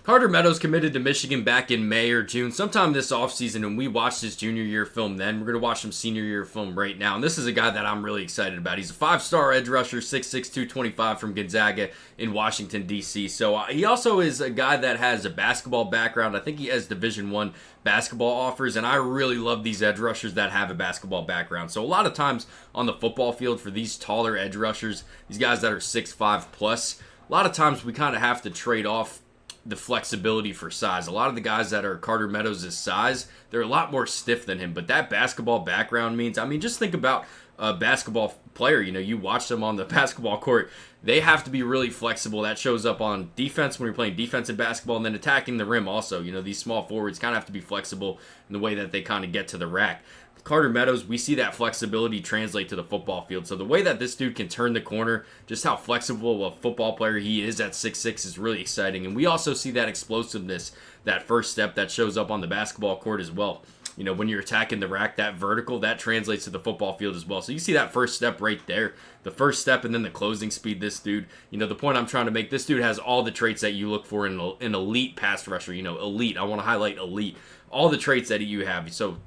Carter Meadows committed to Michigan back in May or June, sometime this offseason, and we watched his junior year film then. We're going to watch some senior year film right now, and this is a guy that I'm really excited about. He's a five-star edge rusher, 6'6", 225 from Gonzaga in Washington, D.C. So he also is a guy that has a basketball background. I think he has Division I basketball offers, and I really love these edge rushers that have a basketball background. So a lot of times on the football field for these taller edge rushers, these guys that are 6'5 plus, a lot of times we kind of have to trade off the flexibility for size. A lot of the guys that are Carter Meadows' size, they're a lot more stiff than him, but that basketball background means, just think about a basketball player. You watch them on the basketball court, they have to be really flexible. That shows up on defense when you're playing defensive basketball, and then attacking the rim also. These small forwards kind of have to be flexible in the way that they kind of get to the rack. Carter Meadows, we see that flexibility translate to the football field. So the way that this dude can turn the corner, just how flexible a football player he is at 6'6" is really exciting. And we also see that explosiveness, that first step that shows up on the basketball court as well. When you're attacking the rack, that vertical, that translates to the football field as well. So you see that first step right there, the first step, and then the closing speed. This dude, the point I'm trying to make, this dude has all the traits that you look for in an elite pass rusher. Elite. I want to highlight elite. All the traits that you have. So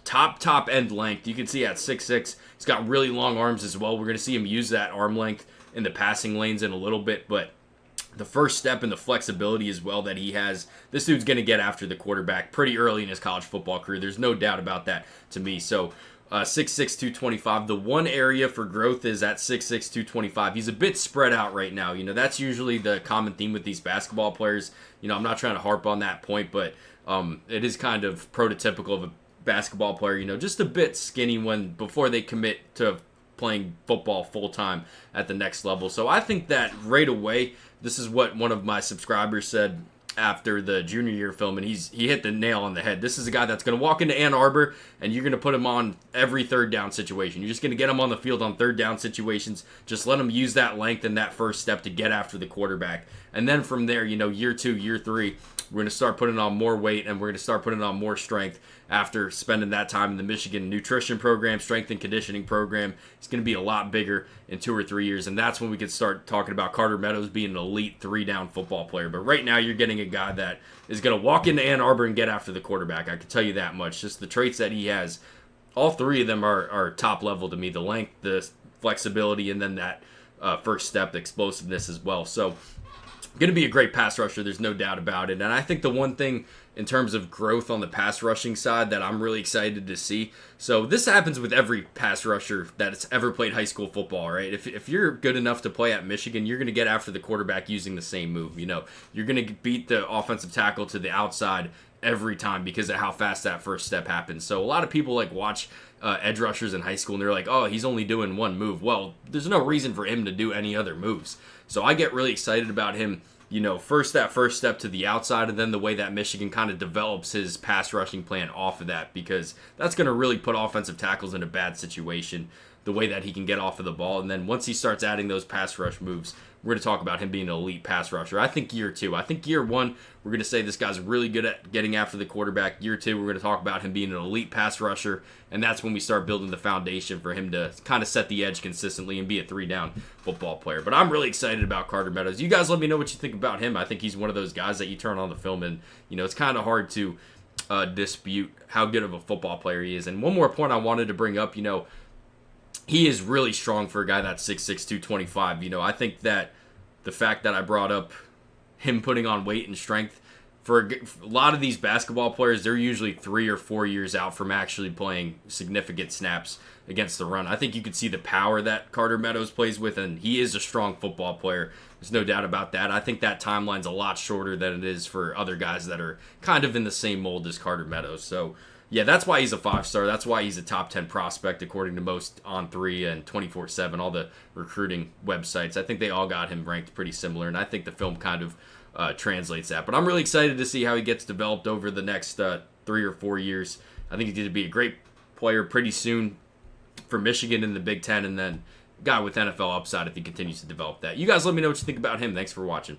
top end length. You can see at 6'6", he's got really long arms as well. We're going to see him use that arm length in the passing lanes in a little bit, but the first step and the flexibility as well that he has, this dude's going to get after the quarterback pretty early in his college football career. There's no doubt about that to me. So 6'6", 225. The one area for growth is at 6'6", 225. He's a bit spread out right now. That's usually the common theme with these basketball players. I'm not trying to harp on that point, but it is kind of prototypical of a basketball player, just a bit skinny before they commit to playing football full-time at the next level. So I think that right away, this is what one of my subscribers said after the junior year film, and he hit the nail on the head. This is a guy that's going to walk into Ann Arbor, and you're going to put him on every third down situation. You're just going to get him on the field on third down situations. Just let him use that length and that first step to get after the quarterback. And then from there, year 2, year 3, we're going to start putting on more weight, and we're going to start putting on more strength after spending that time in the Michigan nutrition program, strength and conditioning program. It's going to be a lot bigger in 2 or 3 years, and that's when we can start talking about Carter Meadows being an elite 3-down football player. But right now, you're getting a guy that is going to walk into Ann Arbor and get after the quarterback. I can tell you that much. Just the traits that he has, all 3 of them are top level to me. The length, the flexibility, and then that first step, the explosiveness as well. So going to be a great pass rusher, there's no doubt about it. And I think the one thing in terms of growth on the pass rushing side that I'm really excited to see, so this happens with every pass rusher that's ever played high school football, right? If you're good enough to play at Michigan, you're going to get after the quarterback using the same move. You're going to beat the offensive tackle to the outside every time because of how fast that first step happens. So a lot of people watch edge rushers in high school, and they're like, oh, he's only doing one move. Well, there's no reason for him to do any other moves. So I get really excited about him, that first step to the outside, and then the way that Michigan kind of develops his pass rushing plan off of that, because that's going to really put offensive tackles in a bad situation, the way that he can get off of the ball. And then once he starts adding those pass rush moves, we're going to talk about him being an elite pass rusher. I think year 2. I think year 1, we're going to say this guy's really good at getting after the quarterback. Year 2, we're going to talk about him being an elite pass rusher, and that's when we start building the foundation for him to kind of set the edge consistently and be a 3-down football player. But I'm really excited about Carter Meadows. You guys let me know what you think about him. I think he's one of those guys that you turn on the film and, it's kind of hard to dispute how good of a football player he is. And one more point I wanted to bring up, he is really strong for a guy that's 6'6", 225. I think that the fact that I brought up him putting on weight and strength, for a lot of these basketball players, they're usually 3 or 4 years out from actually playing significant snaps against the run. I think you could see the power that Carter Meadows plays with, and he is a strong football player. There's no doubt about that. I think that timeline's a lot shorter than it is for other guys that are kind of in the same mold as Carter Meadows. So yeah, that's why he's a 5-star. That's why he's a top 10 prospect according to most On3 and 24/7, all the recruiting websites. I think they all got him ranked pretty similar, and I think the film kind of translates that. But I'm really excited to see how he gets developed over the next 3 or 4 years. I think he's going to be a great player pretty soon for Michigan in the Big Ten, and then guy with NFL upside if he continues to develop that. You guys let me know what you think about him. Thanks for watching.